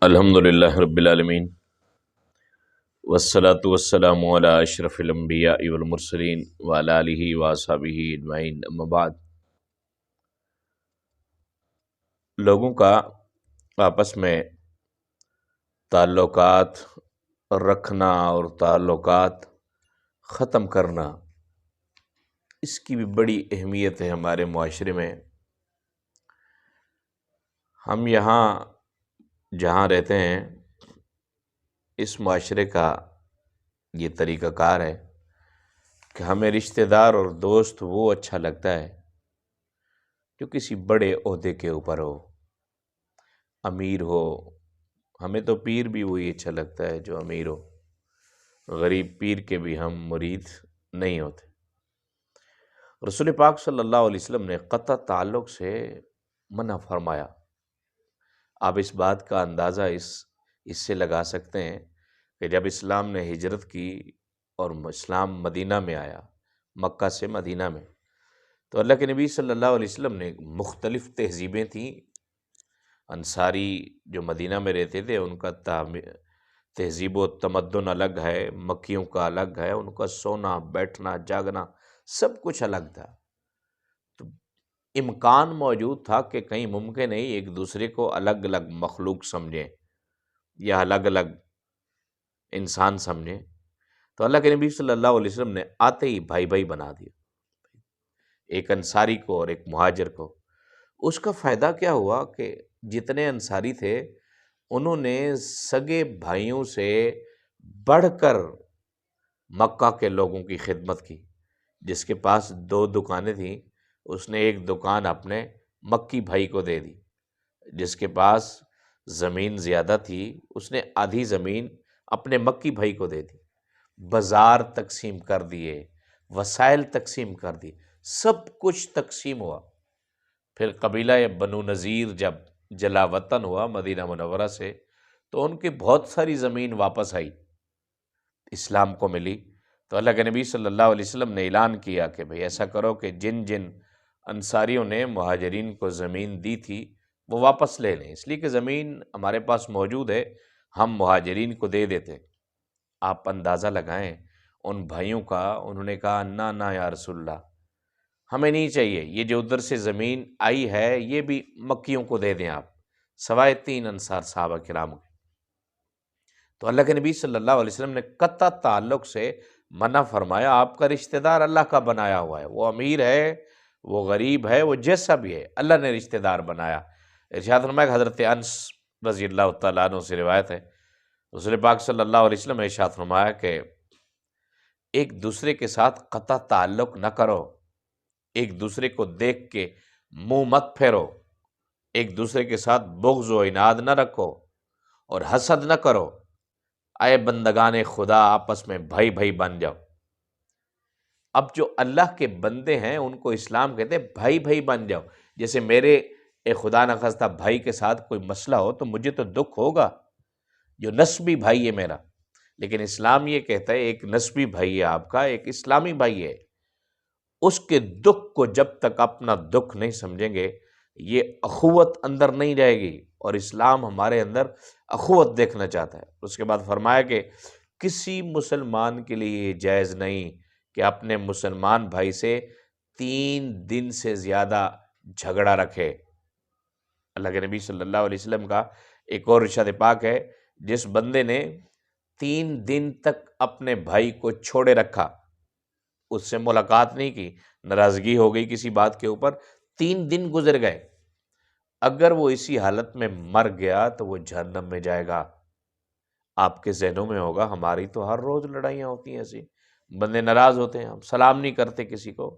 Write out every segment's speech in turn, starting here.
الحمدللہ رب العالمین والصلاة والسلام علی اشرف الانبیاء والمرسلین وعلی آلہ واصحابہ اجمعین، اما بعد۔ لوگوں کا آپس میں تعلقات رکھنا اور تعلقات ختم کرنا، اس کی بھی بڑی اہمیت ہے ہمارے معاشرے میں۔ ہم یہاں جہاں رہتے ہیں، اس معاشرے کا یہ طریقہ کار ہے کہ ہمیں رشتہ دار اور دوست وہ اچھا لگتا ہے جو کسی بڑے عہدے کے اوپر ہو، امیر ہو۔ ہمیں تو پیر بھی وہی اچھا لگتا ہے جو امیر ہو، غریب پیر کے بھی ہم مرید نہیں ہوتے۔ رسول پاک صلی اللہ علیہ وسلم نے قطع تعلق سے منع فرمایا۔ آپ اس بات کا اندازہ اس سے لگا سکتے ہیں کہ جب اسلام نے ہجرت کی اور اسلام مدینہ میں آیا، مکہ سے مدینہ میں، تو اللہ کے نبی صلی اللہ علیہ وسلم نے مختلف تہذیبیں تھیں۔ انصاری جو مدینہ میں رہتے تھے، ان کا تہذیب و تمدن الگ ہے، مکیوں کا الگ ہے، ان کا سونا بیٹھنا جاگنا سب کچھ الگ تھا۔ تو امکان موجود تھا کہ کہیں ممکن ہے ایک دوسرے کو الگ الگ مخلوق سمجھیں یا الگ الگ انسان سمجھیں، تو اللہ کے نبی صلی اللہ علیہ وسلم نے آتے ہی بھائی بھائی بنا دیا، ایک انصاری کو اور ایک مہاجر کو۔ اس کا فائدہ کیا ہوا کہ جتنے انصاری تھے، انہوں نے سگے بھائیوں سے بڑھ کر مکہ کے لوگوں کی خدمت کی۔ جس کے پاس 2 دکانیں تھیں، اس نے ایک دکان اپنے مکی بھائی کو دے دی۔ جس کے پاس زمین زیادہ تھی، اس نے آدھی زمین اپنے مکی بھائی کو دے دی۔ بازار تقسیم کر دیے، وسائل تقسیم کر دی، سب کچھ تقسیم ہوا۔ پھر قبیلہ بنو نذیر جب جلا وطن ہوا مدینہ منورہ سے، تو ان کی بہت ساری زمین واپس آئی، اسلام کو ملی۔ تو اللہ کے نبی صلی اللہ علیہ وسلم نے اعلان کیا کہ بھئی ایسا کرو کہ جن جن انصاریوں نے مہاجرین کو زمین دی تھی وہ واپس لے لیں، اس لیے کہ زمین ہمارے پاس موجود ہے، ہم مہاجرین کو دے دیتے۔ آپ اندازہ لگائیں ان بھائیوں کا، انہوں نے کہا نہ یا رسول اللہ، ہمیں نہیں چاہیے، یہ جو ادھر سے زمین آئی ہے یہ بھی مکیوں کو دے دیں آپ، سوائے 3 انصار صحابہ کرام کے۔ تو اللہ کے نبی صلی اللہ علیہ وسلم نے قطع تعلق سے منع فرمایا۔ آپ کا رشتہ دار اللہ کا بنایا ہوا ہے، وہ امیر ہے، وہ غریب ہے، وہ جیسا بھی ہے، اللہ نے رشتہ دار بنایا۔ ارشاد فرمایا کہ حضرت انس رضی اللہ تعالیٰ عنہ سے روایت ہے، رسول پاک صلی اللہ علیہ وسلم نے ارشاد فرمایا کہ ایک دوسرے کے ساتھ قطع تعلق نہ کرو، ایک دوسرے کو دیکھ کے منہ مت پھیرو، ایک دوسرے کے ساتھ بغض و عناد نہ رکھو اور حسد نہ کرو، اے بندگان خدا آپس میں بھائی بھائی بن جاؤ۔ اب جو اللہ کے بندے ہیں ان کو اسلام کہتے ہیں بھائی بھائی بن جاؤ۔ جیسے میرے خدا نخواستہ بھائی کے ساتھ کوئی مسئلہ ہو تو مجھے تو دکھ ہوگا، جو نسبی بھائی ہے میرا، لیکن اسلام یہ کہتا ہے ایک نسبی بھائی ہے آپ کا، ایک اسلامی بھائی ہے، اس کے دکھ کو جب تک اپنا دکھ نہیں سمجھیں گے یہ اخوت اندر نہیں رہے گی، اور اسلام ہمارے اندر اخوت دیکھنا چاہتا ہے۔ اس کے بعد فرمایا کہ کسی مسلمان کے لیے یہ جائز نہیں کہ اپنے مسلمان بھائی سے 3 دن سے زیادہ جھگڑا رکھے۔ اللہ کے نبی صلی اللہ علیہ وسلم کا ایک اور ارشاد پاک ہے، جس بندے نے 3 دن تک اپنے بھائی کو چھوڑے رکھا، اس سے ملاقات نہیں کی، ناراضگی ہو گئی کسی بات کے اوپر، 3 دن گزر گئے، اگر وہ اسی حالت میں مر گیا تو وہ جہنم میں جائے گا۔ آپ کے ذہنوں میں ہوگا ہماری تو ہر روز لڑائیاں ہوتی ہیں، ایسی بندے ناراض ہوتے ہیں، ہم سلام نہیں کرتے کسی کو۔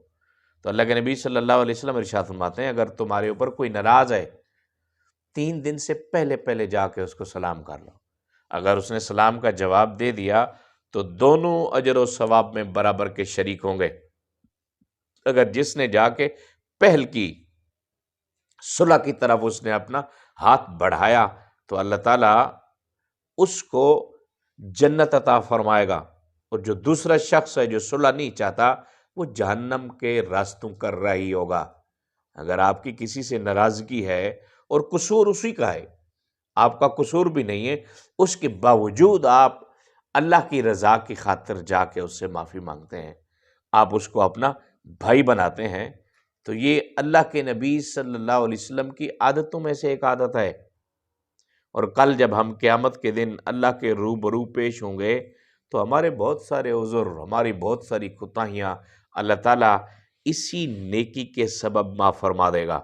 تو اللہ کے نبی صلی اللہ علیہ وسلم ارشاد فرماتے ہیں اگر تمہارے اوپر کوئی ناراض ہے، 3 دن سے پہلے جا کے اس کو سلام کر لو۔ اگر اس نے سلام کا جواب دے دیا تو دونوں اجر و ثواب میں برابر کے شریک ہوں گے۔ اگر جس نے جا کے پہل کی، صلح کی طرف اس نے اپنا ہاتھ بڑھایا، تو اللہ تعالیٰ اس کو جنت عطا فرمائے گا، اور جو دوسرا شخص ہے جو صلح نہیں چاہتا وہ جہنم کے راستوں کر رہا ہی ہوگا۔ اگر آپ کی کسی سے ناراضگی ہے اور قصور اسی کا ہے، آپ کا قصور بھی نہیں ہے، اس کے باوجود آپ اللہ کی رضا کی خاطر جا کے اس سے معافی مانگتے ہیں، آپ اس کو اپنا بھائی بناتے ہیں، تو یہ اللہ کے نبی صلی اللہ علیہ وسلم کی عادتوں میں سے ایک عادت ہے۔ اور کل جب ہم قیامت کے دن اللہ کے روبرو پیش ہوں گے تو ہمارے بہت سارے عذر، ہماری بہت ساری کوتاہیاں اللہ تعالیٰ اسی نیکی کے سبب معاف فرما دے گا۔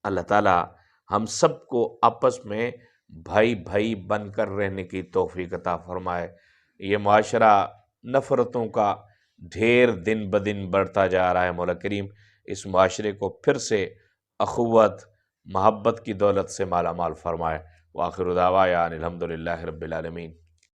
اللہ تعالیٰ ہم سب کو آپس میں بھائی بھائی بن کر رہنے کی توفیق عطا فرمائے۔ یہ معاشرہ نفرتوں کا ڈھیر دن بدن بڑھتا جا رہا ہے، مولا کریم اس معاشرے کو پھر سے اخوت محبت کی دولت سے مالا مال فرمائے۔ وآخر دعوانا الحمدللہ رب العالمین۔